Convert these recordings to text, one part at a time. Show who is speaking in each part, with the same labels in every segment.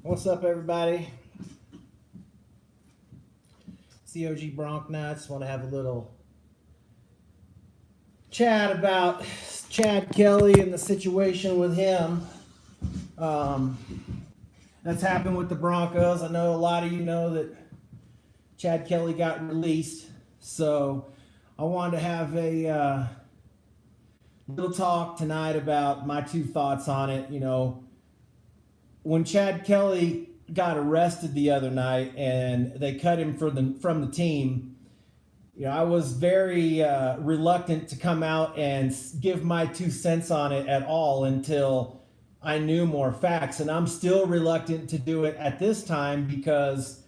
Speaker 1: What's up, everybody? It's the OG Bronc Nuts. Want to have a little chat about Chad Kelly and the situation with him. Um, that's happened with the Broncos. I know a lot of you know that Chad Kelly got released, so I wanted to have a little talk tonight about my two thoughts on it. When Chad Kelly got arrested the other night and they cut him from the team, I was very reluctant to come out and give my 2 cents on it at all until I knew more facts. And I'm still reluctant to do it at this time because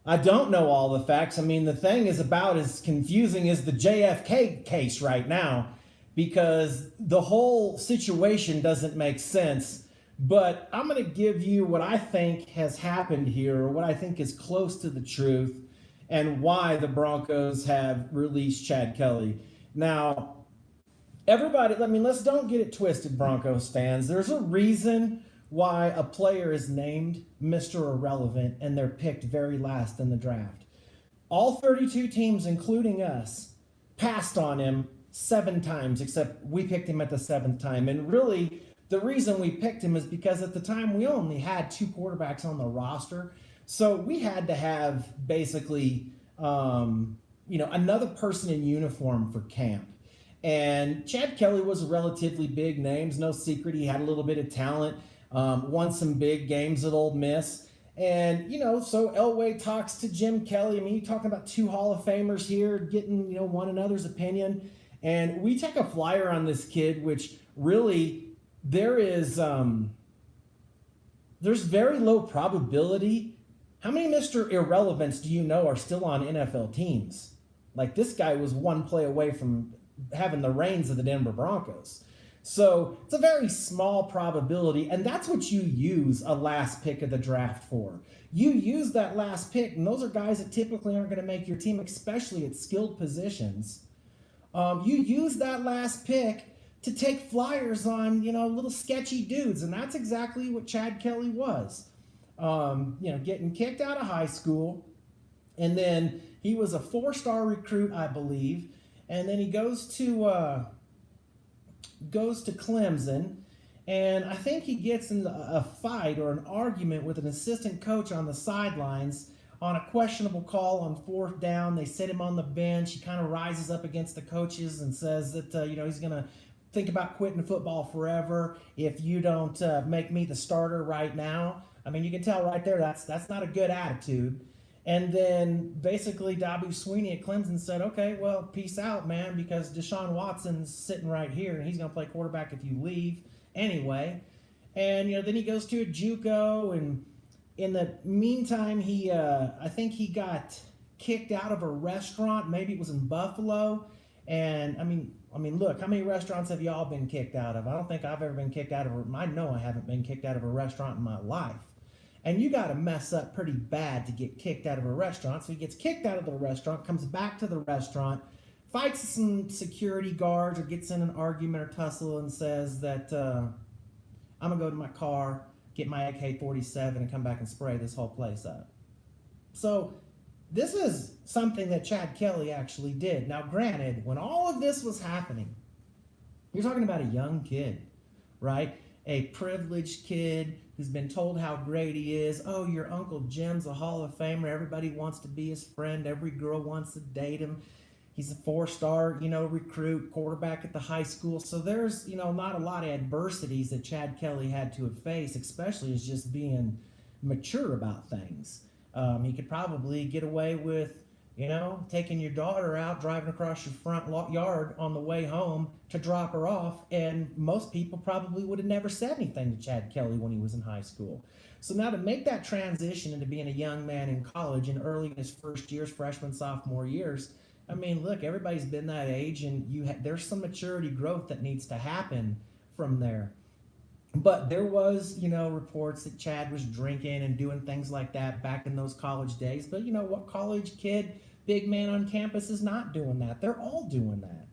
Speaker 1: I don't know all the facts. I mean, the thing is about as confusing as the JFK case right now because the whole situation doesn't make sense. But I'm going to give you what I think has happened here, or what I think is close to the truth, and why the Broncos have released Chad Kelly. Now, everybody, let's don't get it twisted, Broncos fans. There's a reason why a player is named Mr. Irrelevant and they're picked very last in the draft. All 32 teams, including us, passed on him 7 times, except we picked him at the 7th time. And really, the reason we picked him is because at the time we only had 2 quarterbacks on the roster. So we had to have basically, another person in uniform for camp. And Chad Kelly was a relatively big name. It's no secret he had a little bit of talent, won some big games at Ole Miss. And, so Elway talks to Jim Kelly. I mean, you're talking about 2 Hall of Famers here getting, one another's opinion. And we take a flyer on this kid, which really there's very low probability. How many Mr. Irrelevants do you know are still on NFL teams? Like, this guy was 1 play away from having the reins of the Denver Broncos. So it's a very small probability, and that's what you use a last pick of the draft for. You use that last pick, and those are guys that typically aren't going to make your team, especially at skilled positions. You use that last pick to take flyers on, little sketchy dudes, and that's exactly what Chad Kelly was. Getting kicked out of high school, and then he was a 4-star recruit, I believe, and then he goes to Clemson, and I think he gets in a fight or an argument with an assistant coach on the sidelines on a questionable call on 4th down. They sit him on the bench. He kind of rises up against the coaches and says that he's going to think about quitting football forever if you don't make me the starter right now. I mean, you can tell right there that's not a good attitude. And then basically Dabo Swinney at Clemson said, okay, well, peace out, man, because Deshaun Watson's sitting right here and he's going to play quarterback if you leave anyway. And, then he goes to a JUCO, and in the meantime, I think he got kicked out of a restaurant. Maybe it was in Buffalo. And I mean, look, how many restaurants have y'all been kicked out of? I don't think I've ever been kicked out of I know I haven't been kicked out of a restaurant in my life. And you got to mess up pretty bad to get kicked out of a restaurant. So he gets kicked out of the restaurant, comes back to the restaurant, fights some security guards or gets in an argument or tussle and says that I'm going to go to my car, get my AK-47 and come back and spray this whole place up. So this is something that Chad Kelly actually did. Now, granted, when all of this was happening, you're talking about a young kid, right? A privileged kid who's been told how great he is. Oh, your Uncle Jim's a Hall of Famer. Everybody wants to be his friend. Every girl wants to date him. He's a 4-star, recruit, quarterback at the high school. So there's, not a lot of adversities that Chad Kelly had to face, especially as just being mature about things. He could probably get away with, taking your daughter out, driving across your front yard on the way home to drop her off, and most people probably would have never said anything to Chad Kelly when he was in high school. So now to make that transition into being a young man in college and early in his first years, freshman, sophomore years, I mean, look, everybody's been that age, and there's some maturity growth that needs to happen from there. But there was, reports that Chad was drinking and doing things like that back in those college days. But what college kid, big man on campus is not doing that? They're all doing that.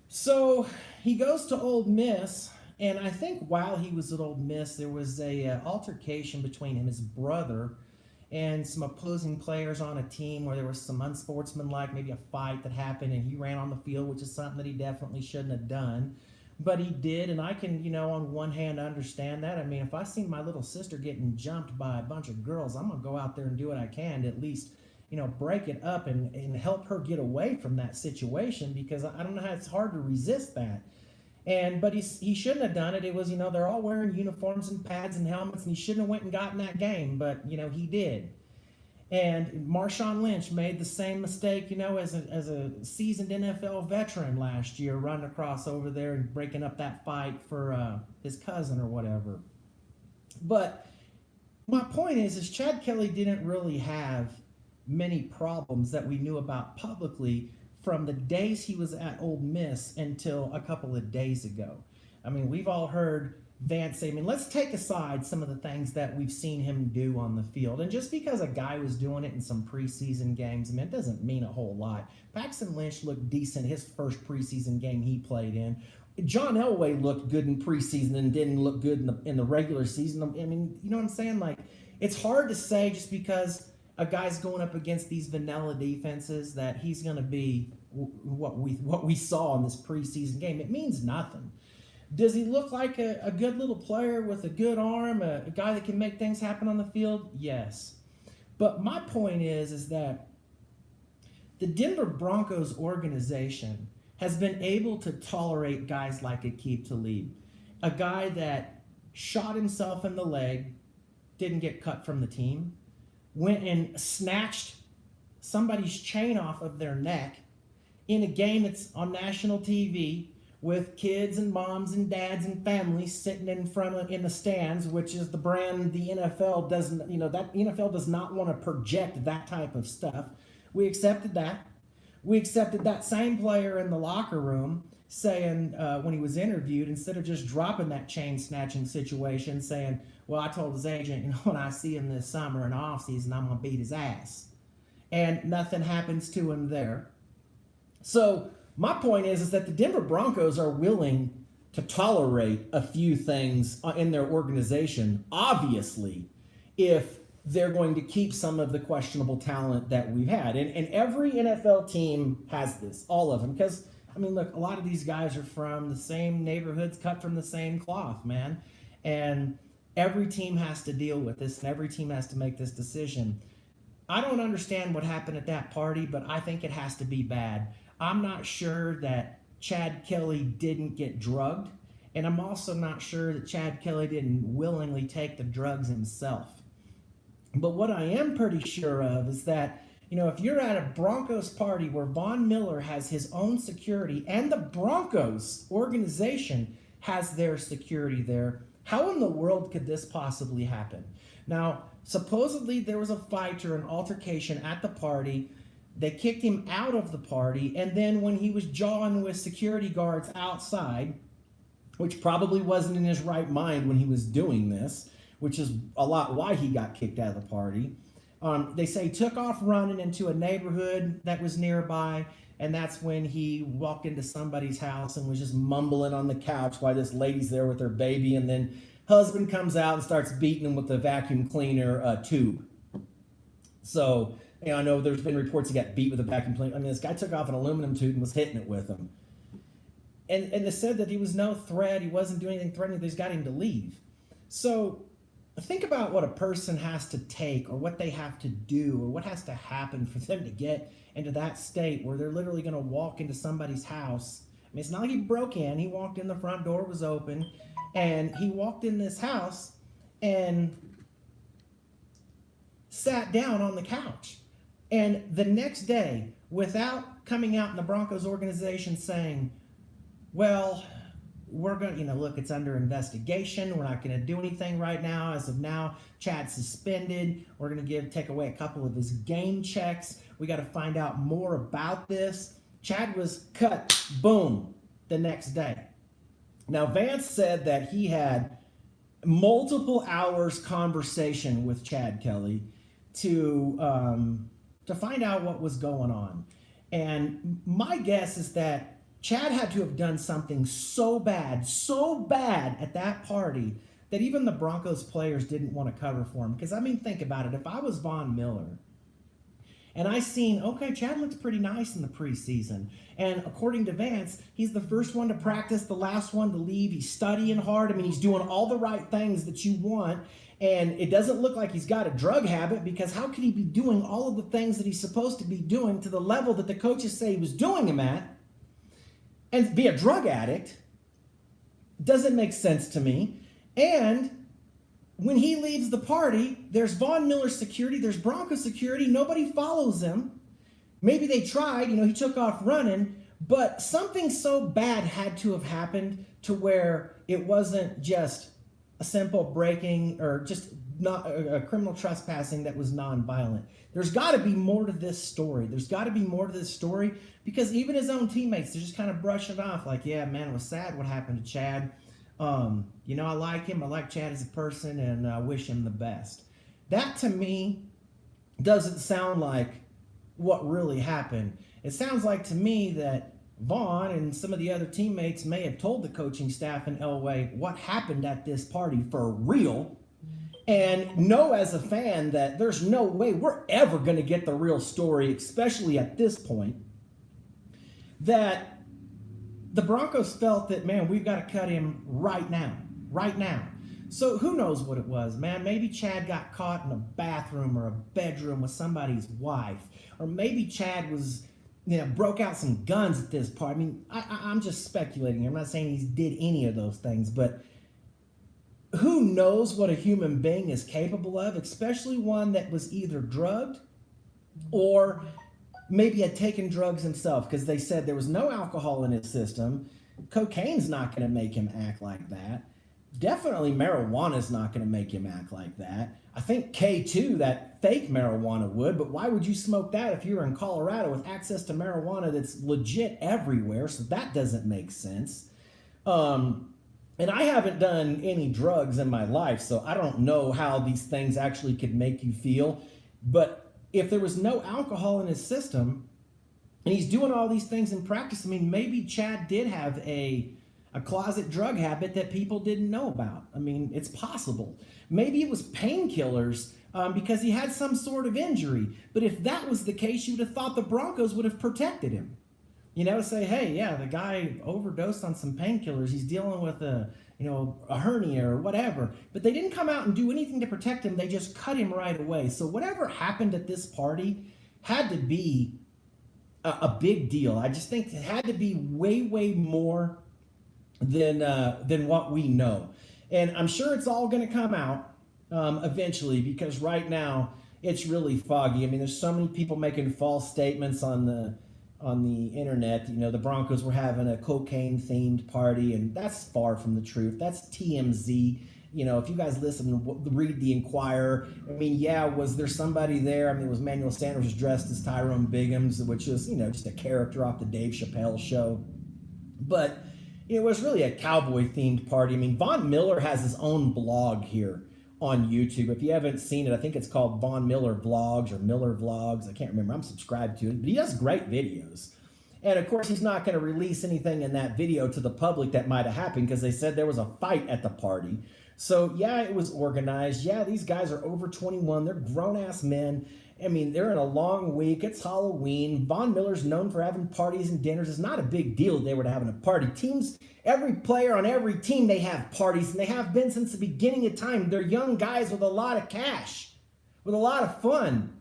Speaker 1: So he goes to Ole Miss, And I think while he was at Ole Miss, there was a altercation between him and his brother and some opposing players on a team where there was some unsportsmanlike, maybe a fight that happened, and he ran on the field, which is something that he definitely shouldn't have done. But he did, and I can, on one hand, understand that. I mean, if I see my little sister getting jumped by a bunch of girls, I'm going to go out there and do what I can to at least, break it up and help her get away from that situation, because I don't know how it's hard to resist that. But he shouldn't have done it. It was, they're all wearing uniforms and pads and helmets, and he shouldn't have went and gotten that game, but, he did. And Marshawn Lynch made the same mistake, as a seasoned NFL veteran last year, running across over there and breaking up that fight for his cousin or whatever. But my point is Chad Kelly didn't really have many problems that we knew about publicly from the days he was at Ole Miss until a couple of days ago. I mean, we've all heard Vance say, let's take aside some of the things that we've seen him do on the field. And just because a guy was doing it in some preseason games, it doesn't mean a whole lot. Paxton Lynch looked decent his first preseason game he played in. John Elway looked good in preseason and didn't look good in the regular season. I mean, you know what I'm saying? Like, it's hard to say just because a guy's going up against these vanilla defenses that he's going to be what we saw in this preseason game. It means nothing. Does he look like a good little player with a good arm, a guy that can make things happen on the field? Yes. But my point is that the Denver Broncos organization has been able to tolerate guys like Aqib Talib, a guy that shot himself in the leg, didn't get cut from the team, went and snatched somebody's chain off of their neck in a game that's on national TV with kids and moms and dads and families sitting in the stands, which is the brand the NFL doesn't, that NFL does not want to project that type of stuff. We accepted that. We accepted that same player in the locker room saying, when he was interviewed, instead of just dropping that chain snatching situation, saying, well, I told his agent, when I see him this summer in the offseason, I'm going to beat his ass. And nothing happens to him there. So my point is that the Denver Broncos are willing to tolerate a few things in their organization, obviously, if they're going to keep some of the questionable talent that we've had. And every NFL team has this, all of them. Because, look, a lot of these guys are from the same neighborhoods, cut from the same cloth, man. And every team has to deal with this, and every team has to make this decision. I don't understand what happened at that party, but I think it has to be bad. I'm not sure that Chad Kelly didn't get drugged, and I'm also not sure that Chad Kelly didn't willingly take the drugs himself. But what I am pretty sure of is that, if you're at a Broncos party where Von Miller has his own security and the Broncos organization has their security there, how in the world could this possibly happen? Now, supposedly there was a fight or an altercation at the party. They kicked him out of the party, and then when he was jawing with security guards outside, which probably wasn't in his right mind when he was doing this, which is a lot why he got kicked out of the party, they say he took off running into a neighborhood that was nearby, and that's when he walked into somebody's house and was just mumbling on the couch while this lady's there with her baby, and then husband comes out and starts beating him with the vacuum cleaner tube. So, I know there's been reports he got beat with a vacuum cleaner. This guy took off an aluminum tube and was hitting it with him. And they said that he was no threat. He wasn't doing anything threatening. They just got him to leave. So think about what a person has to take, or what they have to do, or what has to happen for them to get into that state where they're literally going to walk into somebody's house. It's not like he broke in. He walked in, the front door was open, and he walked in this house and sat down on the couch. And the next day, without coming out in the Broncos organization saying, well, we're going to, look, it's under investigation. We're not going to do anything right now. As of now, Chad's suspended. We're going to take away a couple of his game checks. We got to find out more about this. Chad was cut, boom, the next day. Now, Vance said that he had multiple hours conversation with Chad Kelly to find out what was going on. And my guess is that Chad had to have done something so bad at that party that even the Broncos players didn't want to cover for him. Because, I mean, think about it. If I was Von Miller and I seen, okay, Chad looks pretty nice in the preseason. And according to Vance, he's the first one to practice, the last one to leave. He's studying hard. I mean, he's doing all the right things that you want. And it doesn't look like he's got a drug habit, because how could he be doing all of the things that he's supposed to be doing to the level that the coaches say he was doing him at and be a drug addict? Doesn't make sense to me. And when he leaves the party, there's Von Miller security, there's Broncos security, nobody follows him. Maybe they tried, he took off running, but something so bad had to have happened to where it wasn't just a simple breaking or just not a criminal trespassing that was non-violent. There's got to be more to this story. There's got to be more to this story, because even his own teammates, they're just kind of brushing it off like, yeah, man, it was sad what happened to Chad. I like him. I like Chad as a person, and I wish him the best. That, to me, doesn't sound like what really happened. It sounds like to me that Vaughn and some of the other teammates may have told the coaching staff in Elway what happened at this party for real, and know as a fan that there's no way we're ever going to get the real story, especially at this point, that the Broncos felt that, man, we've got to cut him right now. So who knows what it was, man? Maybe Chad got caught in a bathroom or a bedroom with somebody's wife. Or maybe Chad was, broke out some guns at this part. I mean, I'm just speculating. I'm not saying he did any of those things, but who knows what a human being is capable of, especially one that was either drugged or maybe had taken drugs himself, because they said there was no alcohol in his system. Cocaine's not going to make him act like that. Definitely marijuana is not going to make him act like that. I think K2, that fake marijuana, would, but why would you smoke that if you're in Colorado with access to marijuana that's legit everywhere? So that doesn't make sense. And I haven't done any drugs in my life, so I don't know how these things actually could make you feel. But if there was no alcohol in his system and he's doing all these things in practice, I mean, maybe Chad did have a closet drug habit that people didn't know about. I mean, it's possible. Maybe it was painkillers because he had some sort of injury. But if that was the case, you would have thought the Broncos would have protected him. Say, hey, yeah, the guy overdosed on some painkillers. He's dealing with a hernia or whatever. But they didn't come out and do anything to protect him. They just cut him right away. So whatever happened at this party had to be a big deal. I just think it had to be way, way more than what we know. And I'm sure it's all going to come out eventually, because right now it's really foggy. I mean, there's so many people making false statements on the internet. The Broncos were having a cocaine themed party, and that's far from the truth. That's TMZ. If you guys read the Inquirer, I mean, yeah, was there somebody there? I mean, was Manuel Sanders dressed as Tyrone Biggums, which is, just a character off the Dave Chappelle show. But it was really a cowboy themed party. I mean, Von Miller has his own blog here on YouTube. If you haven't seen it, I think it's called Von Miller Vlogs or Miller Vlogs. I can't remember. I'm subscribed to it, but he does great videos. And of course, he's not going to release anything in that video to the public that might have happened, because they said there was a fight at the party. So yeah, it was organized. Yeah, these guys are over 21. They're grown-ass men. I mean, they're in a long week. It's Halloween. Von Miller's known for having parties and dinners. It's not a big deal if they were to having a party. Teams, every player on every team, they have parties, and they have been since the beginning of time. They're young guys with a lot of cash, with a lot of fun.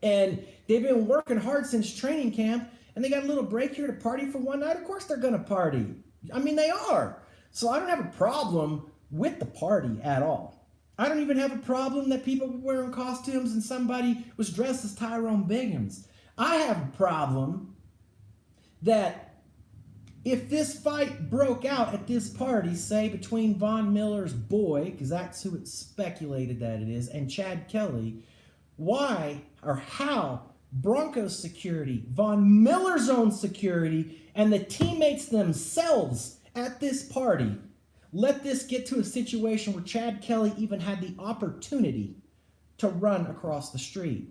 Speaker 1: And they've been working hard since training camp, and they got a little break here to party for one night. Of course they're going to party. I mean, they are. So I don't have a problem with the party at all. I don't even have a problem that people were wearing costumes and somebody was dressed as Tyrone Biggums. I have a problem that if this fight broke out at this party, say between Von Miller's boy, because that's who it's speculated that it is, and Chad Kelly, why or how Broncos security, Von Miller's own security, and the teammates themselves at this party let this get to a situation where Chad Kelly even had the opportunity to run across the street.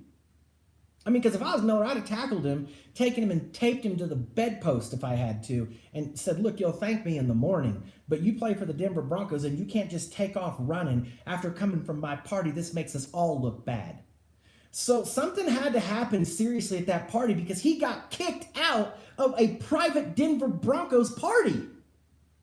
Speaker 1: I mean, because if I was Miller, I'd have tackled him, taken him and taped him to the bedpost if I had to, and said, look, you'll thank me in the morning, but you play for the Denver Broncos and you can't just take off running after coming from my party. This makes us all look bad. So something had to happen seriously at that party because he got kicked out of a private Denver Broncos party.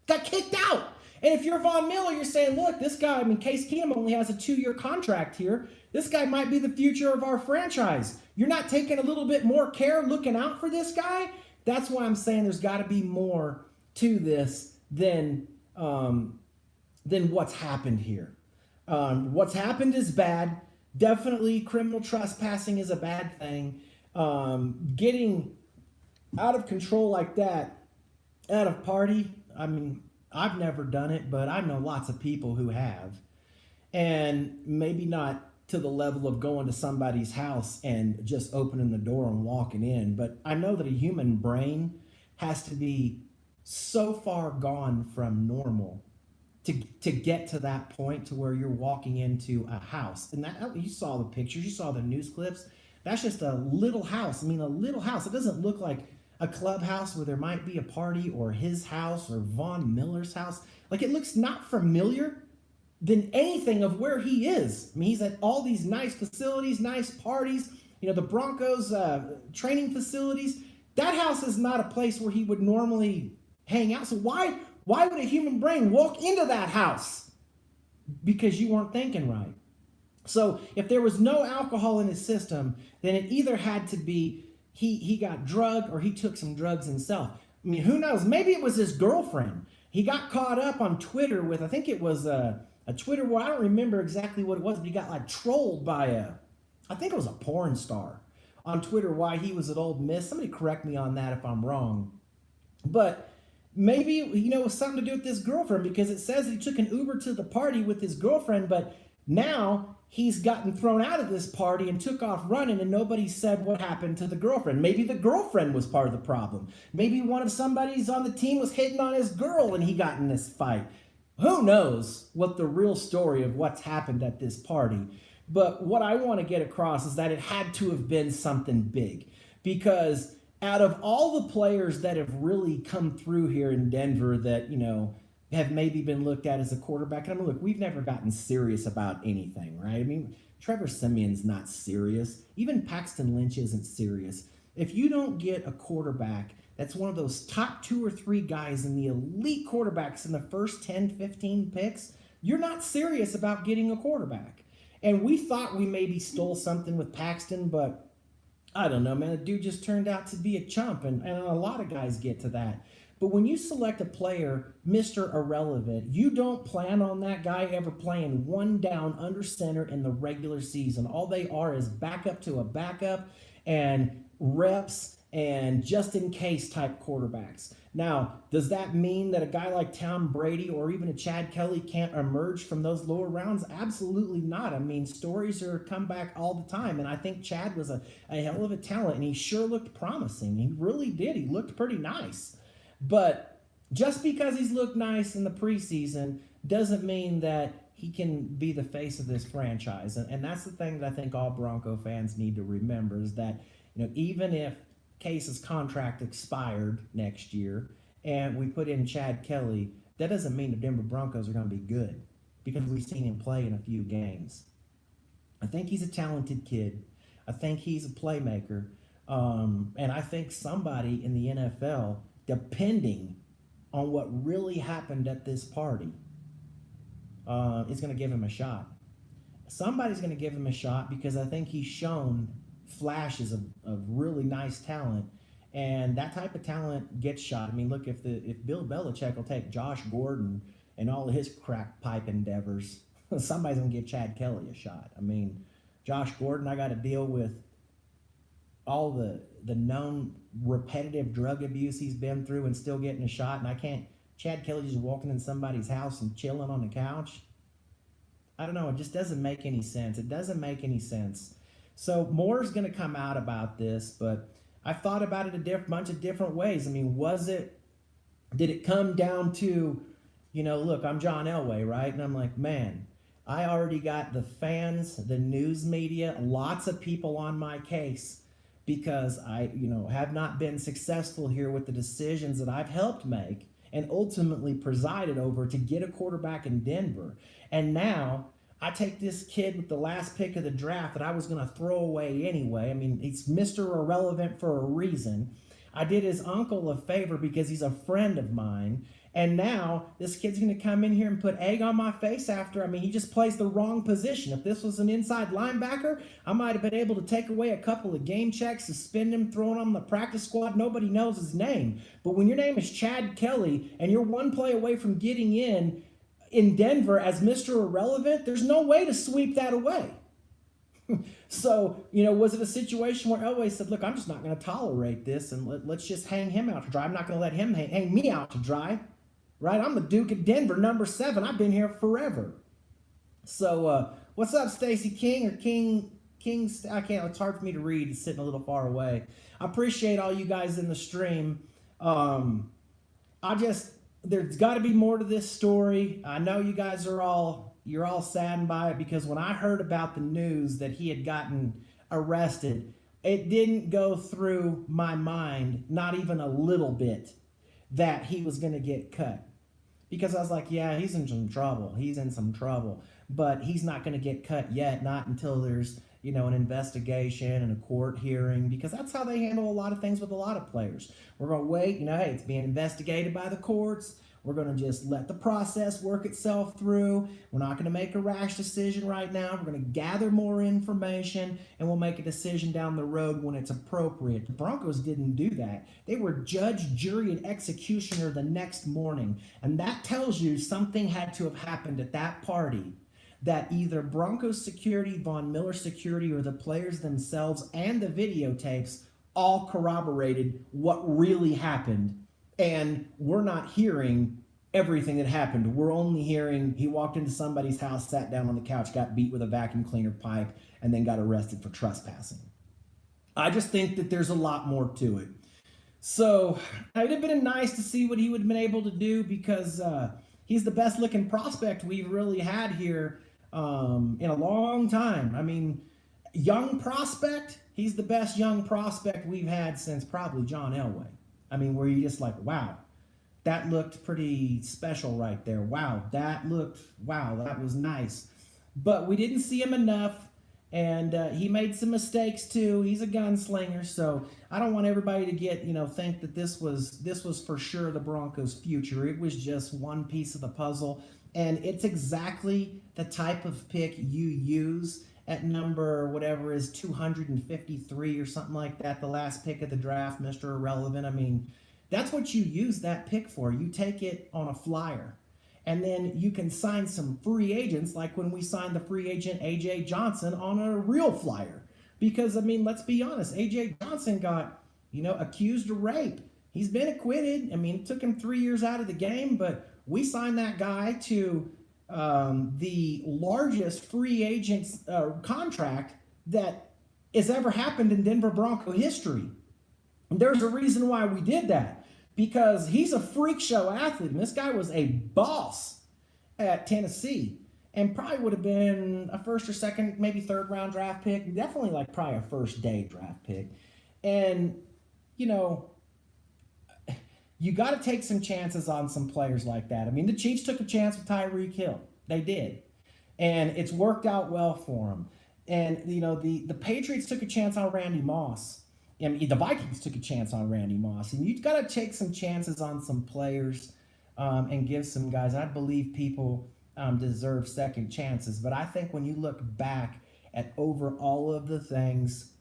Speaker 1: Got kicked out. And if you're Von Miller, you're saying, look, this guy, I mean, Case Keenum only has a 2-year contract here. This guy might be the future of our franchise. You're not taking a little bit more care looking out for this guy? That's why I'm saying there's got to be more to this than what's happened here. What's happened is bad. Definitely criminal trespassing is a bad thing. Getting out of control like that at a party, I mean, I've never done it, but I know lots of people who have. And maybe not to the level of going to somebody's house and just opening the door and walking in, but I know that a human brain has to be so far gone from normal to get to that point to where you're walking into a house. And that, you saw the pictures, you saw the news clips. That's just a little house. I mean, a little house. It doesn't look like a clubhouse where there might be a party, or his house, or Von Miller's house. Like, it looks not familiar than anything of where he is. I mean, he's at all these nice facilities, nice parties, the Broncos training facilities. That house is not a place where he would normally hang out. So why would a human brain walk into that house? Because you weren't thinking right. So if there was no alcohol in his system, then it either had to be he got drugged or he took some drugs himself. I mean, who knows? Maybe it was his girlfriend. He got caught up on Twitter with, I think it was a Twitter war. I don't remember exactly what it was, but he got like trolled by I think it was a porn star on Twitter why he was at Ole Miss. Somebody correct me on that if I'm wrong. But maybe, it was something to do with his girlfriend, because it says he took an Uber to the party with his girlfriend, but now he's gotten thrown out of this party and took off running, and nobody said what happened to the girlfriend. Maybe the girlfriend was part of the problem. Maybe one of somebody's on the team was hitting on his girl and he got in this fight. Who knows what the real story of what's happened at this party. But what I want to get across is that it had to have been something big, because out of all the players that have really come through here in Denver that, have maybe been looked at as a quarterback. And I mean, look, we've never gotten serious about anything, right? I mean, Trevor Siemian's not serious. Even Paxton Lynch isn't serious. If you don't get a quarterback that's one of those top 2 or 3 guys in the elite quarterbacks in the first 10, 15 picks, you're not serious about getting a quarterback. And we thought we maybe stole something with Paxton, but I don't know, man. The dude just turned out to be a chump, and a lot of guys get to that. But when you select a player, Mr. Irrelevant, you don't plan on that guy ever playing one down under center in the regular season. All they are is backup to a backup and reps and just in case type quarterbacks. Now, does that mean that a guy like Tom Brady or even a Chad Kelly can't emerge from those lower rounds? Absolutely not. I mean, stories are come back all the time, and I think Chad was a hell of a talent, and he sure looked promising. He really did. He looked pretty nice. But just because he's looked nice in the preseason doesn't mean that he can be the face of this franchise. And that's the thing that I think all Bronco fans need to remember, is that, even if Case's contract expired next year and we put in Chad Kelly, that doesn't mean the Denver Broncos are going to be good, because we've seen him play in a few games. I think he's a talented kid. I think he's a playmaker. And I think somebody in the NFL, depending on what really happened at this party, is going to give him a shot. Somebody's going to give him a shot, because I think he's shown flashes of really nice talent, and that type of talent gets shot. I mean, look, if Bill Belichick will take Josh Gordon and all of his crack pipe endeavors, somebody's going to give Chad Kelly a shot. I mean, Josh Gordon, I got to deal with all the known repetitive drug abuse he's been through and still getting a shot, and I can't. Chad Kelly just walking in somebody's house and chilling on the couch. I don't know. It just doesn't make any sense. It doesn't make any sense. So more's going to come out about this, but I've thought about it a bunch of different ways. I mean, did it come down to, look, I'm John Elway, right? And I'm like, man, I already got the fans, the news media, lots of people on my case because I, have not been successful here with the decisions that I've helped make and ultimately presided over to get a quarterback in Denver. And now I take this kid with the last pick of the draft that I was going to throw away anyway. I mean, he's Mr. Irrelevant for a reason. I did his uncle a favor because he's a friend of mine. And now this kid's going to come in here and put egg on my face after. I mean, he just plays the wrong position. If this was an inside linebacker, I might have been able to take away a couple of game checks, suspend him, throw him on the practice squad. Nobody knows his name. But when your name is Chad Kelly and you're one play away from getting in Denver as Mr. Irrelevant, there's no way to sweep that away. So, was it a situation where Elway said, look, I'm just not going to tolerate this and let's just hang him out to dry. I'm not going to let him hang me out to dry. Right? I'm the Duke of Denver, number 7. I've been here forever. So, what's up, Stacey King or King? I can't. It's hard for me to read. It's sitting a little far away. I appreciate all you guys in the stream. There's got to be more to this story. I know you guys you're all saddened by it because when I heard about the news that he had gotten arrested, it didn't go through my mind, not even a little bit, that he was going to get cut. Because I was like, yeah, he's in some trouble. He's in some trouble. But he's not going to get cut yet, not until there's, an investigation and a court hearing, because that's how they handle a lot of things with a lot of players. We're going to wait, hey, it's being investigated by the courts. We're going to just let the process work itself through. We're not going to make a rash decision right now. We're going to gather more information, and we'll make a decision down the road when it's appropriate. The Broncos didn't do that. They were judge, jury, and executioner the next morning. And that tells you something had to have happened at that party that either Broncos security, Von Miller security, or the players themselves and the videotapes all corroborated what really happened. And we're not hearing everything that happened. We're only hearing he walked into somebody's house, sat down on the couch, got beat with a vacuum cleaner pipe, and then got arrested for trespassing. I just think that there's a lot more to it. So it would have been nice to see what he would have been able to do because he's the best looking prospect we've really had here in a long time. I mean, young prospect, he's the best young prospect we've had since probably John Elway. I mean, where you just like, wow, that looked pretty special right there. Wow, that was nice. But we didn't see him enough, and he made some mistakes too. He's a gunslinger, so I don't want everybody to get, think that this was for sure the Broncos' future. It was just one piece of the puzzle, and it's exactly the type of pick you use at number whatever is 253 or something like that, the last pick of the draft, Mr. Irrelevant. I mean, that's what you use that pick for. You take it on a flyer. And then you can sign some free agents, like when we signed the free agent A.J. Johnson on a real flyer. Because, I mean, let's be honest, A.J. Johnson got, accused of rape. He's been acquitted. I mean, it took him 3 years out of the game, but we signed that guy to the largest free agent contract that has ever happened in Denver Bronco history. And there's a reason why we did that, because he's a freak show athlete. And this guy was a boss at Tennessee and probably would have been a first or second, maybe third round draft pick, definitely like probably a first day draft pick. And, you got to take some chances on some players like that. I mean, the Chiefs took a chance with Tyreek Hill. They did. And it's worked out well for them. And, the Patriots took a chance on Randy Moss. I mean, the Vikings took a chance on Randy Moss. And you've got to take some chances on some players and give some guys. I believe people deserve second chances. But I think when you look back at over all of the things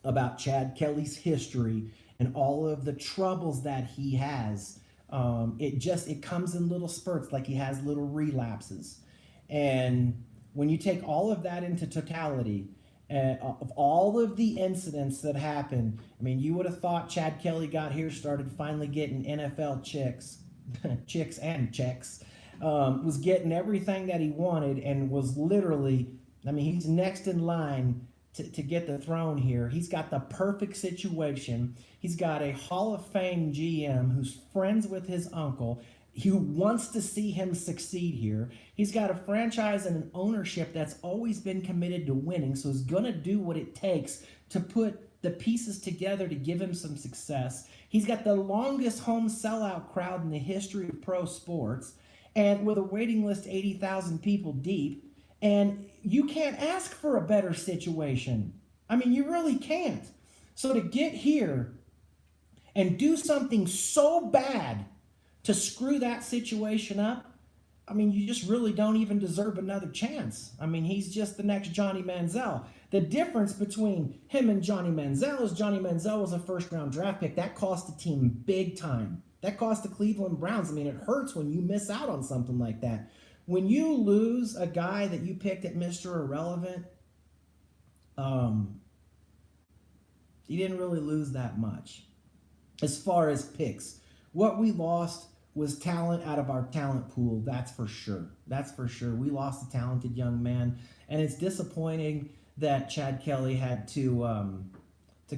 Speaker 1: about Chad Kelly's history and all of the troubles that he has, it comes in little spurts, like he has little relapses. And when you take all of that into totality, of all of the incidents that happened, I mean, you would have thought Chad Kelly got here, started finally getting NFL chicks, was getting everything that he wanted, and was literally, I mean, he's next in line to get the throne here. He's got the perfect situation. He's got a Hall of Fame GM who's friends with his uncle, who wants to see him succeed here. He's got a franchise and an ownership that's always been committed to winning, so he's going to do what it takes to put the pieces together to give him some success. He's got the longest home sellout crowd in the history of pro sports, and with a waiting list 80,000 people deep. And you can't ask for a better situation. I mean, you really can't. So to get here and do something so bad to screw that situation up, I mean, you just really don't even deserve another chance. I mean, he's just the next Johnny Manziel. The difference between him and Johnny Manziel is Johnny Manziel was a first-round draft pick. That cost the team big time. That cost the Cleveland Browns. I mean, it hurts when you miss out on something like that. When you lose a guy that you picked at Mr. Irrelevant, you didn't really lose that much as far as picks. What we lost was talent out of our talent pool, that's for sure. That's for sure. We lost a talented young man, and it's disappointing that Chad Kelly had to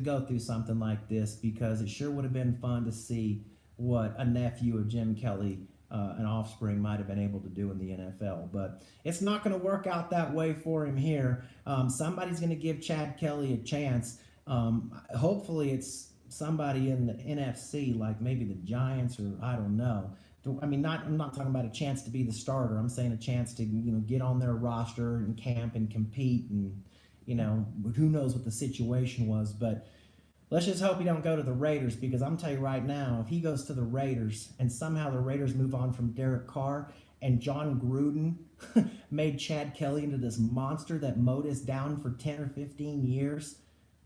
Speaker 1: go through something like this, because it sure would have been fun to see what a nephew of Jim Kelly, an offspring, might have been able to do in the NFL. But it's not going to work out that way for him here. Somebody's going to give Chad Kelly a chance. Hopefully it's somebody in the NFC, like maybe the Giants, or I don't know. I mean, I'm not talking about a chance to be the starter. I'm saying a chance to, get on their roster and camp and compete, and, who knows what the situation was. But let's just hope he don't go to the Raiders, because I'm telling you right now, if he goes to the Raiders and somehow the Raiders move on from Derek Carr and John Gruden made Chad Kelly into this monster that mowed us down for 10 or 15 years,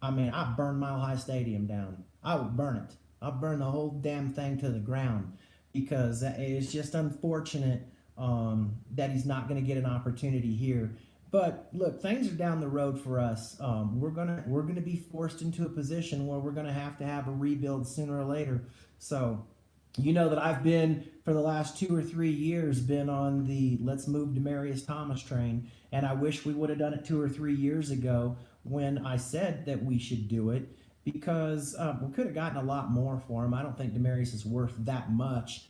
Speaker 1: I mean, I burned Mile High Stadium down. I would burn it. I'll burn the whole damn thing to the ground, because it's just unfortunate that he's not going to get an opportunity here. But look, things are down the road for us. We're gonna be forced into a position where we're gonna have a rebuild sooner or later. So, that I've been, for the last 2 or 3 years, been on the let's move Demaryius Thomas train, and I wish we would have done it 2 or 3 years ago when I said that we should do it, because we could have gotten a lot more for him. I don't think Demaryius is worth that much.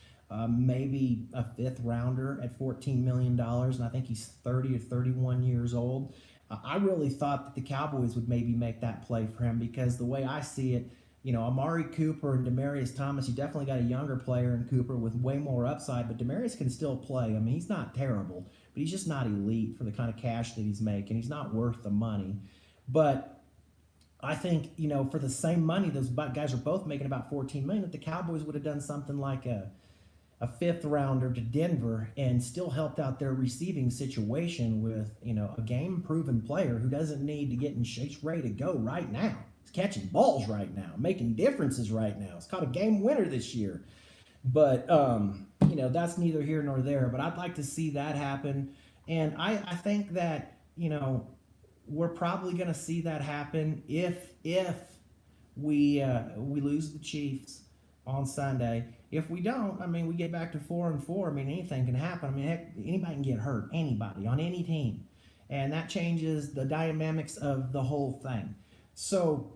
Speaker 1: Maybe a 5th rounder at $14 million, and I think he's 30 or 31 years old. I really thought that the Cowboys would maybe make that play for him, because the way I see it, Amari Cooper and Demaryius Thomas, you definitely got a younger player in Cooper with way more upside, but Demaryius can still play. I mean, he's not terrible, but he's just not elite for the kind of cash that he's making. He's not worth the money. But I think, for the same money, those guys are both making about $14 million, that the Cowboys would have done something like a 5th rounder to Denver and still helped out their receiving situation with, a game-proven player who doesn't need to get in shape. He's ready to go right now. He's catching balls right now, making differences right now. He's caught a game winner this year. But, that's neither here nor there. But I'd like to see that happen. And I think that, we're probably going to see that happen if we lose the Chiefs on Sunday. If we don't, I mean, we get back to 4-4. I mean, anything can happen. I mean, heck, anybody can get hurt. Anybody on any team, and that changes the dynamics of the whole thing. So,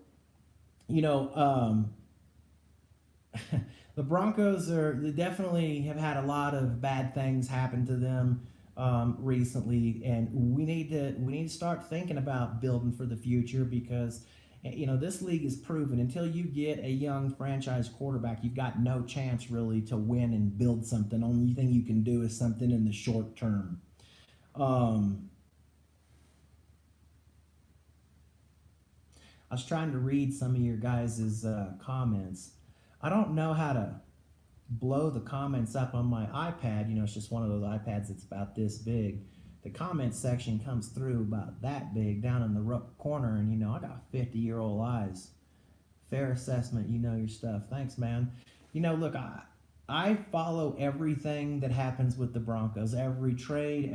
Speaker 1: the Broncos they definitely have had a lot of bad things happen to them recently, and we need to start thinking about building for the future, because this league is proven, until you get a young franchise quarterback, you've got no chance really to win and build something. Only thing you can do is something in the short term. I was trying to read some of your guys' comments. I don't know how to blow the comments up on my iPad. It's just one of those iPads that's about this big. The comment section comes through about that big down in the corner, and I got 50-year-old eyes. Fair assessment, your stuff. Thanks, man. Look, I follow everything that happens with the Broncos, every trade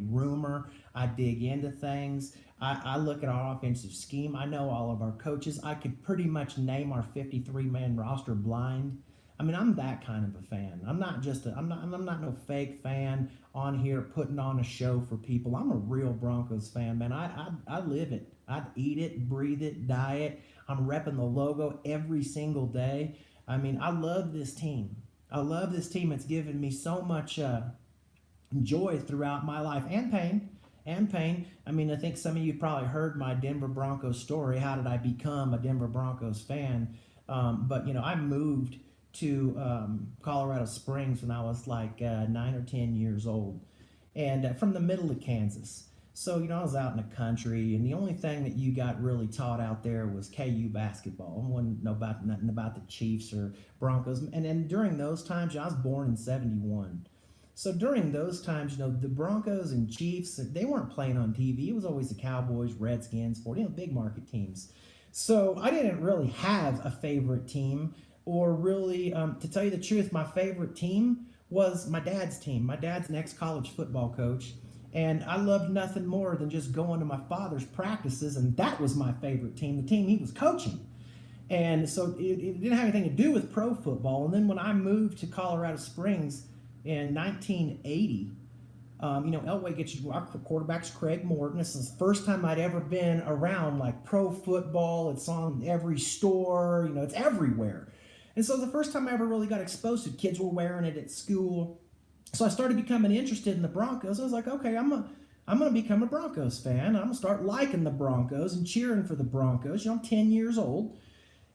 Speaker 1: rumor. I dig into things. I look at our offensive scheme. I know all of our coaches. I could pretty much name our 53-man roster blind. I mean, I'm that kind of a fan. I'm not no fake fan on here putting on a show for people. I'm a real Broncos fan, man. I live it. I eat it, breathe it, die it. I'm repping the logo every single day. I mean, I love this team. It's given me so much joy throughout my life, and pain. and pain. I mean, I think some of you probably heard my Denver Broncos story. How did I become a Denver Broncos fan? But I moved to Colorado Springs when I was like 9 or 10 years old, and from the middle of Kansas. So I was out in the country, and the only thing that you got really taught out there was KU basketball. I wouldn't know about nothing about the Chiefs or Broncos. And then during those times, I was born in '71. So during those times, the Broncos and Chiefs, they weren't playing on TV. It was always the Cowboys, Redskins, big market teams. So I didn't really have a favorite team, or really, to tell you the truth, my favorite team was my dad's team. My dad's an ex-college football coach, and I loved nothing more than just going to my father's practices, and that was my favorite team, the team he was coaching. And so it didn't have anything to do with pro football. And then when I moved to Colorado Springs in 1980, Elway gets you. Our quarterback's Craig Morton. This is the first time I'd ever been around like pro football. It's on every store. It's everywhere. And so the first time I ever really got exposed to it, kids were wearing it at school. So I started becoming interested in the Broncos. I was like, okay, I'm gonna become a Broncos fan. I'm gonna start liking the Broncos and cheering for the Broncos. I'm 10 years old.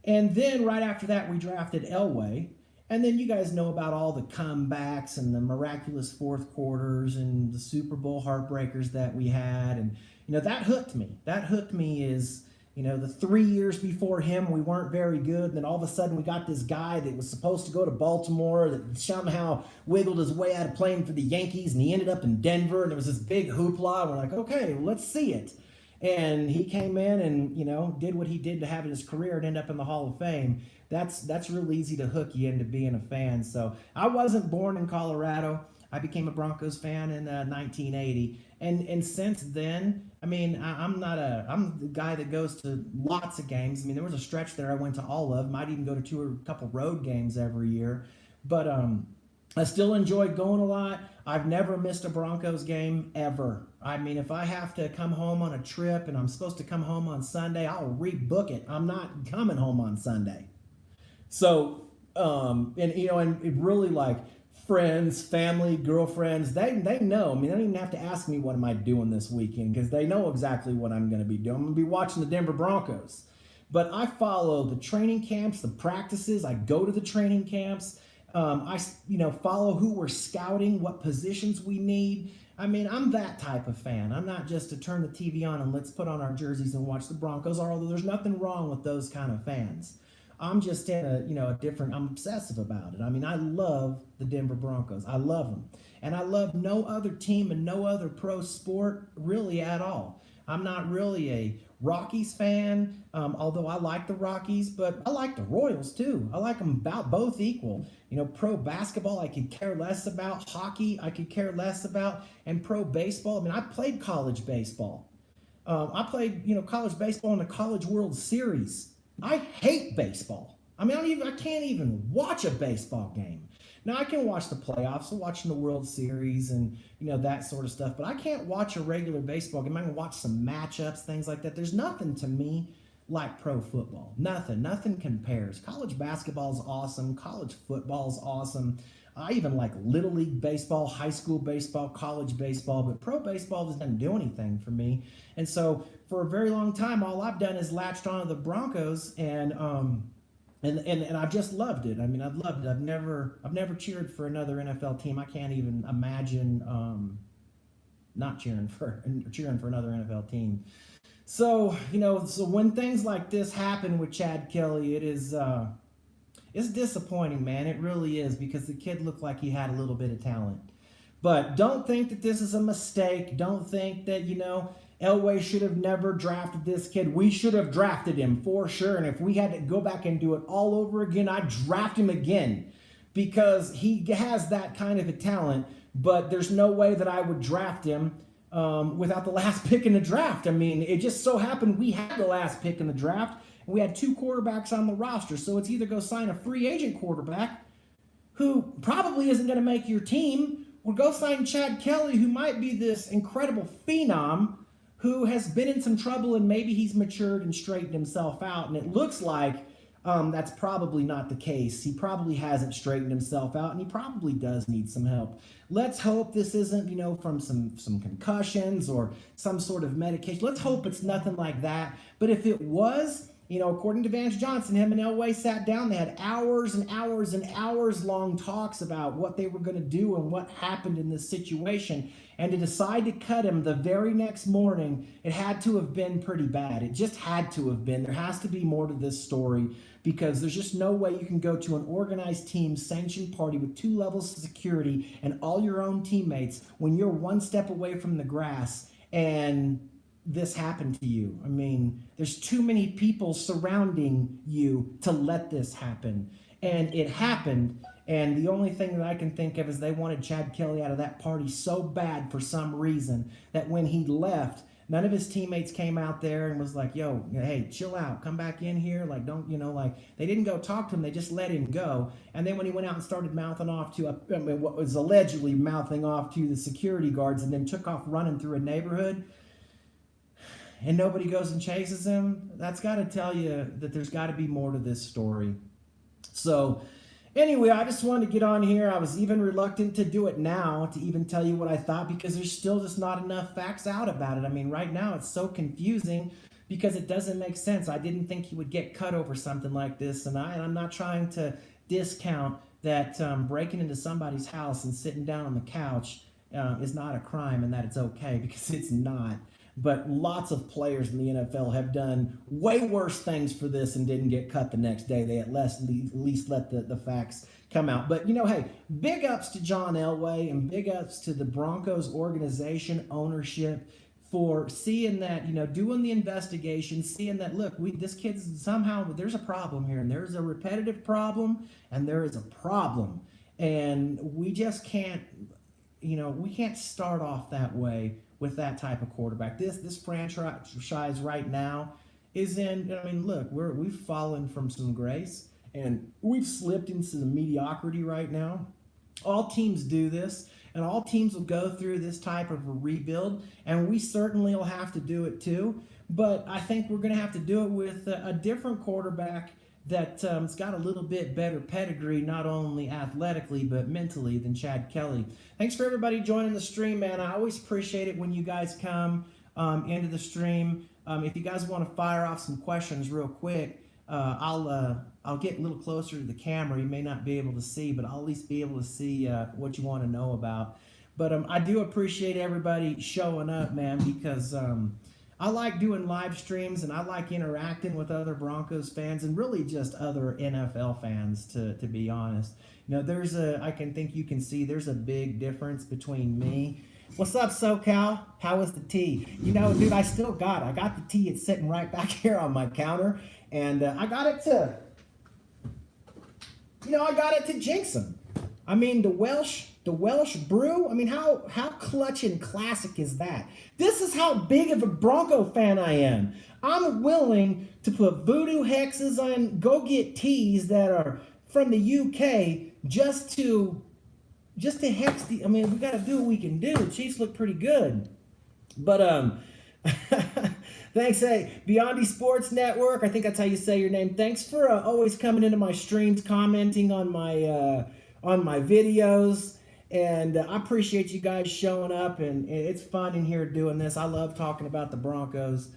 Speaker 1: And then right after that, we drafted Elway. And then you guys know about all the comebacks and the miraculous fourth quarters and the Super Bowl heartbreakers that we had. And, that hooked me. That hooked me is, the 3 years before him, we weren't very good. And then all of a sudden, we got this guy that was supposed to go to Baltimore that somehow wiggled his way out of playing for the Yankees. And he ended up in Denver. And there was this big hoopla. And we're like, okay, well, let's see it. And he came in and, did what he did to have in his career and end up in the Hall of Fame. That's real easy to hook you into being a fan. So I wasn't born in Colorado. I became a Broncos fan in 1980. And since then, I mean, I'm the guy that goes to lots of games. I mean, there was a stretch there I went to all of, might even go to two or a couple road games every year. But I still enjoy going a lot. I've never missed a Broncos game ever. I mean, if I have to come home on a trip and I'm supposed to come home on Sunday, I'll rebook it. I'm not coming home on Sunday. So, and it really, like, friends, family, girlfriends, they know. I mean, they don't even have to ask me what am I doing this weekend, because they know exactly what I'm going to be doing. I'm going to be watching the Denver Broncos. But I follow the training camps, the practices. I go to the training camps. I follow who we're scouting, what positions we need. I mean, I'm that type of fan. I'm not just to turn the TV on and let's put on our jerseys and watch the Broncos, although there's nothing wrong with those kind of fans. I'm just in I'm obsessive about it. I mean, I love the Denver Broncos. I love them. And I love no other team and no other pro sport really at all. I'm not really a Rockies fan, although I like the Rockies, but I like the Royals too. I like them about both equal. Pro basketball, I could care less about. Hockey, I could care less about. And pro baseball, I mean, I played college baseball. I played, college baseball in the College World Series. I hate baseball. I mean, I can't even watch a baseball game. Now, I can watch the playoffs, I'm watching the World Series and, that sort of stuff, but I can't watch a regular baseball game. I can watch some matchups, things like that. There's nothing to me like pro football. Nothing compares. College basketball is awesome. College football is awesome. I even like Little League baseball, high school baseball, college baseball, but pro baseball doesn't do anything for me. And so for a very long time, all I've done is latched onto the Broncos, and I've just loved it. I mean, I've loved it. I've never cheered for another NFL team. I can't even imagine not cheering for another NFL team. So so when things like this happen with Chad Kelly, it's disappointing, man. It really is, because the kid looked like he had a little bit of talent. But don't think that this is a mistake. Don't think that, Elway should have never drafted this kid. We should have drafted him for sure. And if we had to go back and do it all over again, I'd draft him again, because he has that kind of a talent. But there's no way that I would draft him without the last pick in the draft. I mean, it just so happened we had the last pick in the draft. We had two quarterbacks on the roster, so it's either go sign a free agent quarterback who probably isn't going to make your team, or go sign Chad Kelly, who might be this incredible phenom who has been in some trouble and maybe he's matured and straightened himself out. And it looks like That's probably not the case. He probably hasn't straightened himself out, and he probably does need some help. Let's hope this isn't, from some concussions or some sort of medication. Let's hope it's nothing like that. But if it was, according to Vance Johnson, him and Elway sat down. They had hours and hours and hours long talks about what they were going to do and what happened in this situation. And to decide to cut him the very next morning, it had to have been pretty bad. It just had to have been. There has to be more to this story, because there's just no way you can go to an organized team sanctioned party with 2 levels of security and all your own teammates when you're one step away from the grass and this happened to you. I mean, there's too many people surrounding you to let this happen. And it happened. And the only thing that I can think of is they wanted Chad Kelly out of that party so bad for some reason that when he left, none of his teammates came out there and was like, yo, hey, chill out, come back in here. Like, don't, they didn't go talk to him. They just let him go. And then when he went out and started mouthing off to, what was allegedly mouthing off to the security guards and then took off running through a neighborhood, and nobody goes and chases him, that's got to tell you that there's got to be more to this story. So anyway, I just wanted to get on here. I was even reluctant to do it now, to even tell you what I thought, because there's still just not enough facts out about it. I mean, right now it's so confusing because it doesn't make sense. I didn't think he would get cut over something like this, and I'm not trying to discount that breaking into somebody's house and sitting down on the couch is not a crime and that it's okay, because it's not. But lots of players in the NFL have done way worse things for this and didn't get cut the next day. They at least let the facts come out. But, hey, big ups to John Elway and big ups to the Broncos organization, ownership, for seeing that, doing the investigation, seeing that, look, this kid's somehow, there's a problem here, and there's a repetitive problem, and there is a problem. And we just can't, we can't start off that way with that type of quarterback. This franchise right now is in, look, we've fallen from some grace and we've slipped into the mediocrity right now. All teams do this, and all teams will go through this type of a rebuild, and we certainly will have to do it too. But I think we're going to have to do it with a different quarterback that's got a little bit better pedigree, not only athletically, but mentally, than Chad Kelly. Thanks for everybody joining the stream, man. I always appreciate it when you guys come into the stream. If you guys want to fire off some questions real quick, I'll get a little closer to the camera. You may not be able to see, but I'll at least be able to see what you want to know about. But I do appreciate everybody showing up, man, because I like doing live streams, and I like interacting with other Broncos fans and really just other NFL fans, to be honest. I can think you can see there's a big difference between me. What's up, SoCal? How is the tea? Dude, I got the tea. It's sitting right back here on my counter, and I got it to jinx them. I mean, the Welsh brew. I mean, how clutch and classic is that? This is how big of a Bronco fan I am. I'm willing to put voodoo hexes on, go get teas that are from the UK just to hex the. I mean, we got to do what we can do. The Chiefs look pretty good, but thanks, hey, Beyond Sports Network. I think that's how you say your name. Thanks for always coming into my streams, commenting on my videos. And I appreciate you guys showing up, and it's fun in here doing this. I love talking about the Broncos,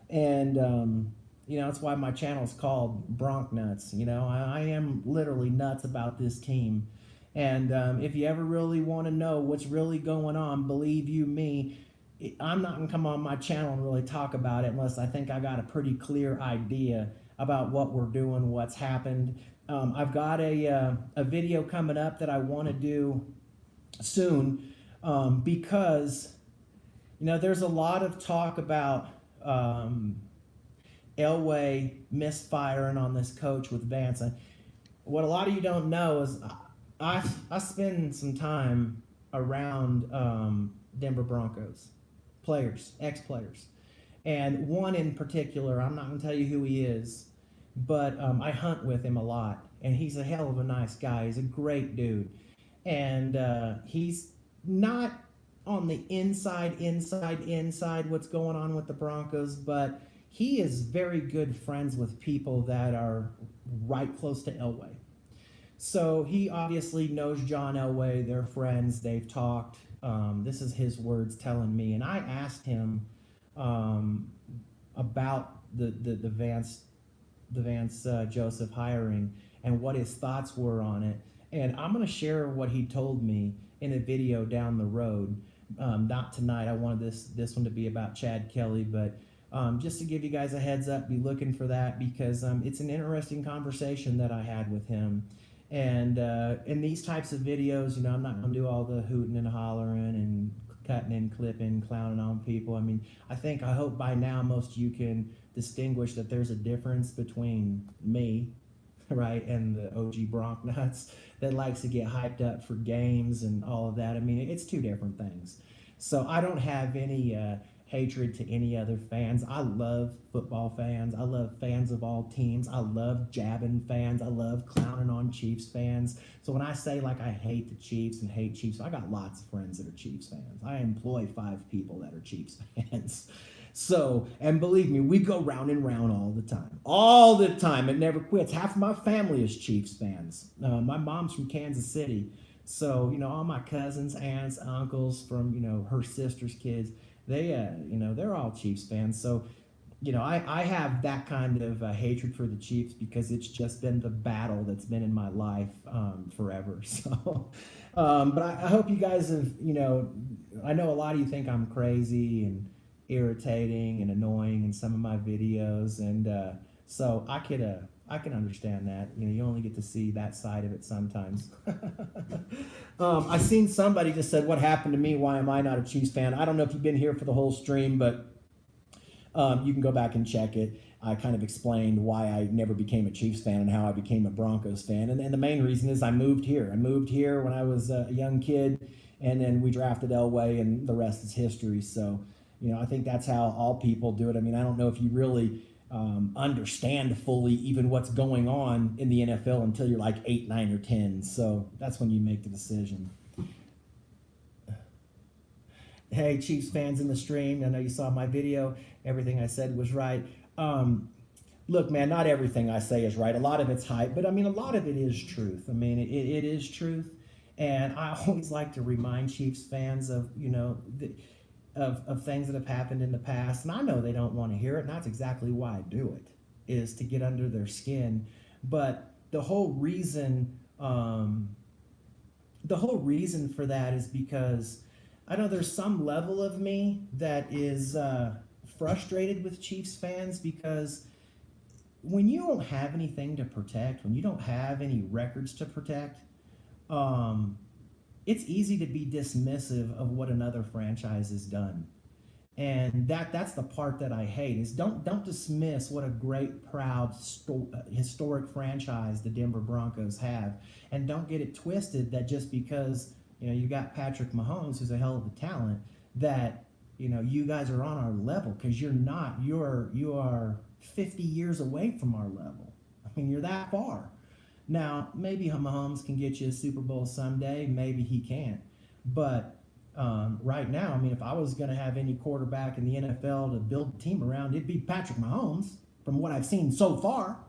Speaker 1: and that's why my channel is called Bronc Nuts. I am literally nuts about this team, and if you ever really want to know what's really going on, believe you me, I'm not gonna come on my channel and really talk about it unless I think I got a pretty clear idea about what we're doing, what's happened. I've got a video coming up that I want to do soon, because there's a lot of talk about Elway misfiring on this coach with Vance. And what a lot of you don't know is I spend some time around Denver Broncos players, ex-players, and one in particular, I'm not going to tell you who he is, but I hunt with him a lot, and he's a hell of a nice guy. He's a great dude. And he's not on the inside what's going on with the Broncos, but he is very good friends with people that are right close to Elway. So he obviously knows John Elway. They're friends. They've talked. This is his words telling me. And I asked him um, about the Vance Joseph hiring and what his thoughts were on it. And I'm going to share what he told me in a video down the road. Not tonight. I wanted this one to be about Chad Kelly, but just to give you guys a heads up, be looking for that because it's an interesting conversation that I had with him. And in these types of videos, I'm not going to do all the hooting and hollering and cutting and clipping, clowning on people. I hope by now most of you can distinguish that there's a difference between me, right, and the OG Bronc nuts that likes to get hyped up for games and all of that. It's two different things. So I don't have any hatred to any other fans. I love football fans. I love fans of all teams. I love jabbing fans. I love clowning on Chiefs fans. So when I say like I hate the Chiefs and hate Chiefs, I got lots of friends that are Chiefs fans. I employ 5 people that are Chiefs fans. So, and believe me, we go round and round all the time. All the time. It never quits. Half of my family is Chiefs fans. My mom's from Kansas City. So, all my cousins, aunts, uncles from, her sister's kids, they're all Chiefs fans. So, I have that kind of hatred for the Chiefs because it's just been the battle that's been in my life forever. So, but I hope you guys have, I know a lot of you think I'm crazy and irritating and annoying in some of my videos. And so I can understand that. You only get to see that side of it sometimes. I seen somebody just said, what happened to me? Why am I not a Chiefs fan? I don't know if you've been here for the whole stream, but you can go back and check it. I kind of explained why I never became a Chiefs fan and how I became a Broncos fan. And the main reason is I moved here. I moved here when I was a young kid, and then we drafted Elway, and the rest is history. So, I think that's how all people do it. I don't know if you really understand fully even what's going on in the NFL until you're like 8, 9, or 10. So that's when you make the decision. Hey, Chiefs fans in the stream, I know you saw my video. Everything I said was right. Look, man, not everything I say is right. A lot of it's hype, but a lot of it is truth. It is truth. And I always like to remind Chiefs fans of, of things that have happened in the past. And I know they don't want to hear it, and that's exactly why I do it, is to get under their skin. But the whole reason for that is because I know there's some level of me that is frustrated with Chiefs fans because when you don't have anything to protect, when you don't have any records to protect, it's easy to be dismissive of what another franchise has done. And that's the part that I hate is don't dismiss what a great, proud, historic franchise the Denver Broncos have. And don't get it twisted that just because, you got Patrick Mahomes, who's a hell of a talent, that, you guys are on our level, because you're not. You are 50 years away from our level. You're that far. Now, maybe Mahomes can get you a Super Bowl someday. Maybe he can't. But right now, if I was going to have any quarterback in the NFL to build a team around, it'd be Patrick Mahomes from what I've seen so far.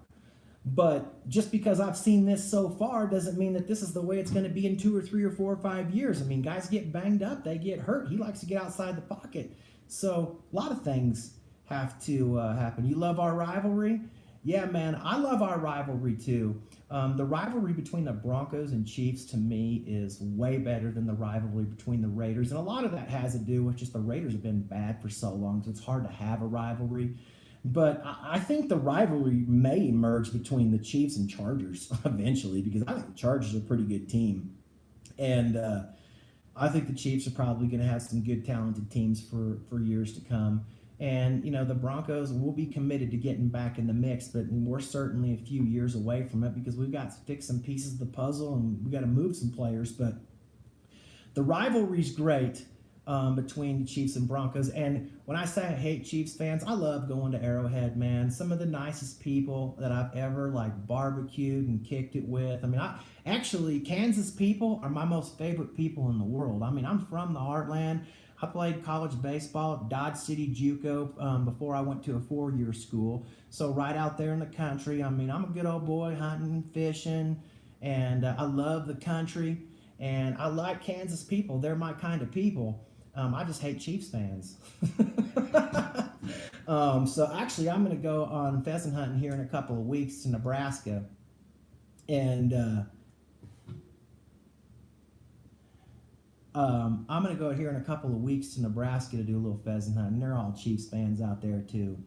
Speaker 1: But just because I've seen this so far doesn't mean that this is the way it's going to be in 2 or 3 or 4 or 5 years. Guys get banged up. They get hurt. He likes to get outside the pocket. So a lot of things have to happen. You love our rivalry? Yeah, man, I love our rivalry too. The rivalry between the Broncos and Chiefs, to me, is way better than the rivalry between the Raiders. And a lot of that has to do with just the Raiders have been bad for so long, so it's hard to have a rivalry. But I think the rivalry may emerge between the Chiefs and Chargers eventually, because I think the Chargers are a pretty good team. And I think the Chiefs are probably going to have some good, talented teams for years to come. And, the Broncos will be committed to getting back in the mix, but we're certainly a few years away from it because we've got to fix some pieces of the puzzle and we've got to move some players. But the rivalry's great between the Chiefs and Broncos. And when I say I hate Chiefs fans, I love going to Arrowhead, man. Some of the nicest people that I've ever barbecued and kicked it with. Actually, Kansas people are my most favorite people in the world. I'm from the heartland. I played college baseball at Dodge City JUCO before I went to a 4-year school. So right out there in the country. I mean, I'm a good old boy hunting, fishing, and I love the country. And I like Kansas people. They're my kind of people. I just hate Chiefs fans. So actually, I'm going to go on pheasant hunting here in a couple of weeks to Nebraska, and I'm going to go here in a couple of weeks to Nebraska to do a little pheasant hunting. They're all Chiefs fans out there too.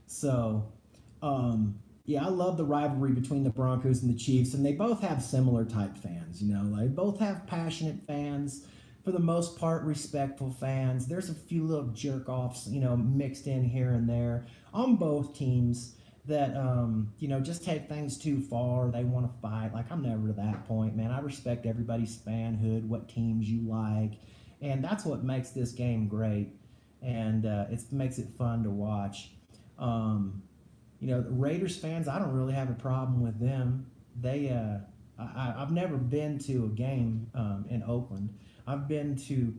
Speaker 1: So, yeah, I love the rivalry between the Broncos and the Chiefs, and they both have similar type fans. You know, they both have passionate fans, for the most part, respectful fans. There's a few little jerk offs, you know, mixed in here and there on both teams that, you know, just take things too far. They want to fight. Like, I'm never to that point, man. I respect everybody's fanhood, what teams you like, and that's what makes this game great, and it makes it fun to watch. You know, the Raiders fans, I don't really have a problem with them. I've never been to a game in Oakland. I've been to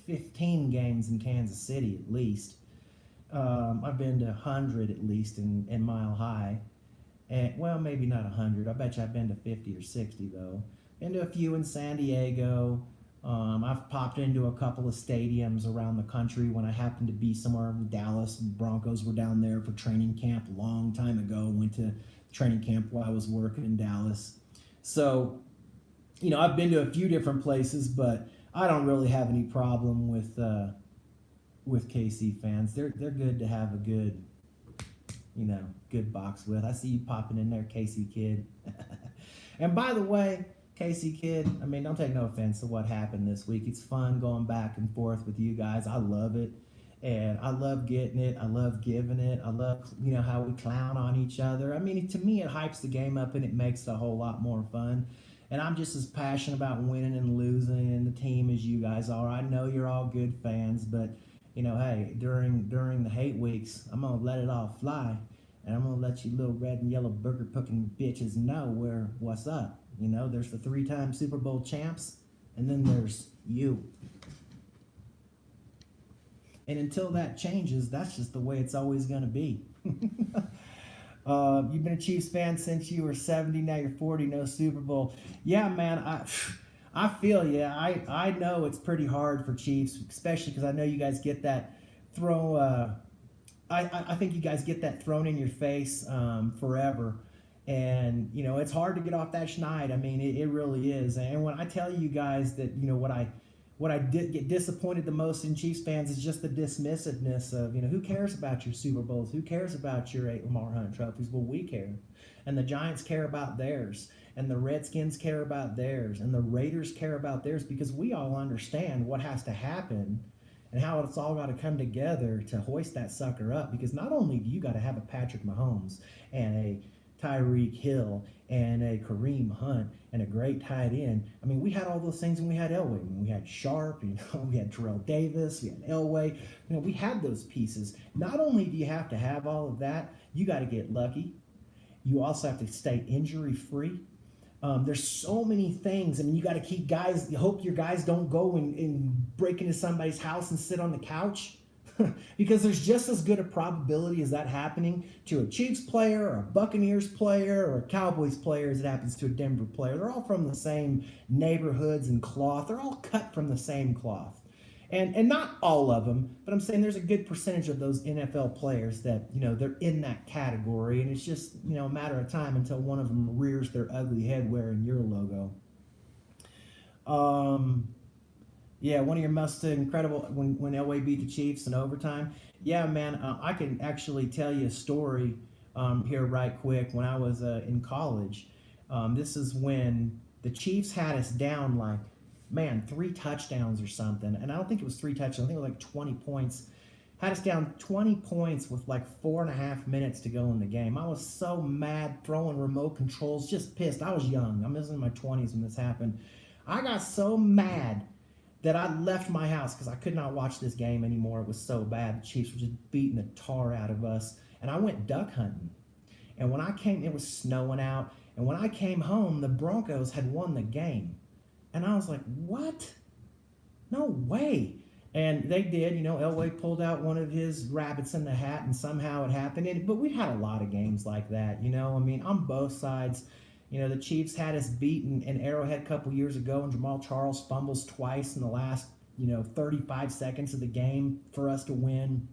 Speaker 1: 15 games in Kansas City at least. I've been to 100 at least in Mile High. And, well, maybe not 100. I bet you I've been to 50 or 60, though. Been to a few in San Diego. I've popped into a couple of stadiums around the country when I happened to be somewhere in Dallas. Broncos were down there for training camp a long time ago. Went to training camp while I was working in Dallas. So, you know, I've been to a few different places, but I don't really have any problem with KC fans. They're good to have a good, you know, good box with. I see you popping in there, KC Kid. And by the way, KC Kid, I mean, don't take no offense to what happened this week. It's fun going back and forth with you guys. I love it. And I love getting it. I love giving it. I love, you know, how we clown on each other. I mean, to me, it hypes the game up and it makes it a whole lot more fun. And I'm just as passionate about winning and losing in the team as you guys are. I know you're all good fans, but, you know, hey, during the hate weeks, I'm going to let it all fly. And I'm going to let you little red and yellow burger pucking bitches know what's up. You know, there's the 3-time Super Bowl champs, and then there's you. And until that changes, that's just the way it's always going to be. You've been a Chiefs fan since you were 70, now you're 40, no Super Bowl. Yeah, man, I feel you. I know it's pretty hard for Chiefs, especially because I know you guys get that I think you guys get that thrown in your face forever. And, you know, it's hard to get off that schneid. I mean, it really is. And when I tell you guys that, you know, what I did get disappointed the most in Chiefs fans is just the dismissiveness of, you know, who cares about your Super Bowls? Who cares about your 8 Lamar Hunt trophies? Well, we care. And the Giants care about theirs. And the Redskins care about theirs. And the Raiders care about theirs, because we all understand what has to happen and how it's all got to come together to hoist that sucker up. Because not only do you got to have a Patrick Mahomes and a Tyreek Hill and a Kareem Hunt and a great tight end. I mean, we had all those things when we had Elway. I mean, we had Sharp, you know, we had Terrell Davis, we had Elway. You know, we had those pieces. Not only do you have to have all of that, you got to get lucky. You also have to stay injury free. There's so many things. I mean, you got to keep guys. You hope your guys don't go and break into somebody's house and sit on the couch. Because there's just as good a probability as that happening to a Chiefs player or a Buccaneers player or a Cowboys player as it happens to a Denver player. They're all from the same neighborhoods and cloth. They're all cut from the same cloth. And not all of them, but I'm saying there's a good percentage of those NFL players that, you know, they're in that category, and it's just, you know, a matter of time until one of them rears their ugly head wearing your logo. Yeah, one of your most incredible, when Elway beat the Chiefs in overtime. Yeah, man, I can actually tell you a story here right quick. When I was in college, this is when the Chiefs had us down like, man, 3 touchdowns or something. And I don't think it was 3 touchdowns. I think it was like 20 points. Had us down 20 points with like 4.5 minutes to go in the game. I was so mad, throwing remote controls, just pissed. I was young. I was in my 20s when this happened. I got so mad that I left my house because I could not watch this game anymore. It was so bad. The Chiefs were just beating the tar out of us. And I went duck hunting. And when I came, it was snowing out. And when I came home, the Broncos had won the game. And I was like, what? No way. And they did. Elway pulled out one of his rabbits in the hat, and somehow it happened. But we had a lot of games like that. I mean, on both sides. The Chiefs had us beaten in Arrowhead a couple years ago, and Jamal Charles fumbles twice in the last 35 seconds of the game for us to win.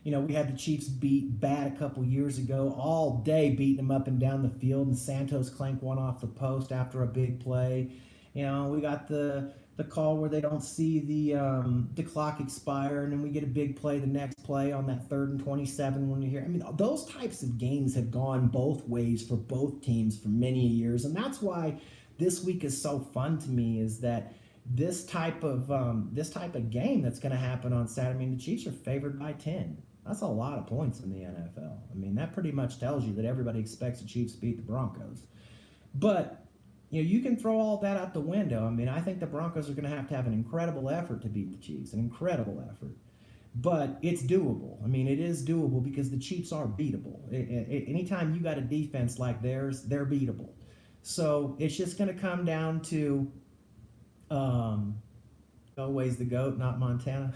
Speaker 1: We had the Chiefs beat bad a couple years ago, all day beating them up and down the field, and Santos clanked one off the post after a big play. We got the call where they don't see the clock expire, and then we get a big play the next play on that 3rd and 27 when you're here. I mean, those types of games have gone both ways for both teams for many years, and that's why this week is so fun to me. Is that this type of game that's going to happen on Saturday? I mean, the Chiefs are favored by 10. That's a lot of points in the NFL. I mean, that pretty much tells you that everybody expects the Chiefs to beat the Broncos. But, you can throw all that out the window. I mean, I think the Broncos are going to have an incredible effort to beat the Chiefs, an incredible effort. But it's doable. I mean, it is doable because the Chiefs are beatable. Anytime you got a defense like theirs, they're beatable. So it's just going to come down to Elway's the GOAT, not Montana.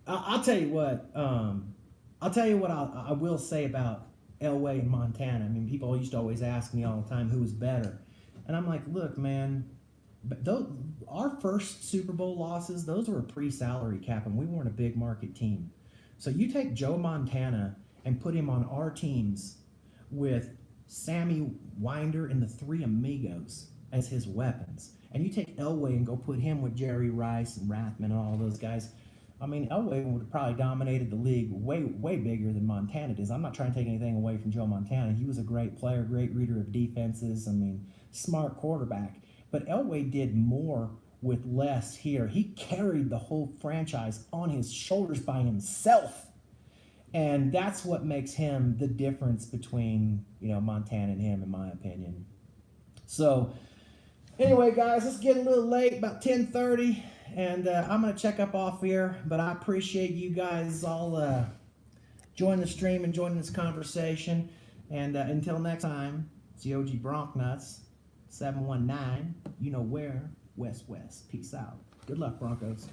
Speaker 1: I'll tell you what. I will say about Elway and Montana. I mean, people used to always ask me all the time who was better, and I'm like, look, man. Our first Super Bowl losses, those were a pre-salary cap, and we weren't a big market team. So you take Joe Montana and put him on our teams with Sammy Winder and the Three Amigos as his weapons, and you take Elway and go put him with Jerry Rice and Rathman and all those guys. I mean, Elway would have probably dominated the league way bigger than Montana does. I'm not trying to take anything away from Joe Montana. He was a great player, great reader of defenses. I mean, smart quarterback. But Elway did more with less here. He carried the whole franchise on his shoulders by himself. And that's what makes him the difference between, Montana and him, in my opinion. So, anyway, guys, let's get a little late, about 10:30. And I'm going to check up off here, but I appreciate you guys all joining the stream and joining this conversation. And until next time, it's the OG Bronc Nuts, 719, you know where, West. Peace out. Good luck, Broncos.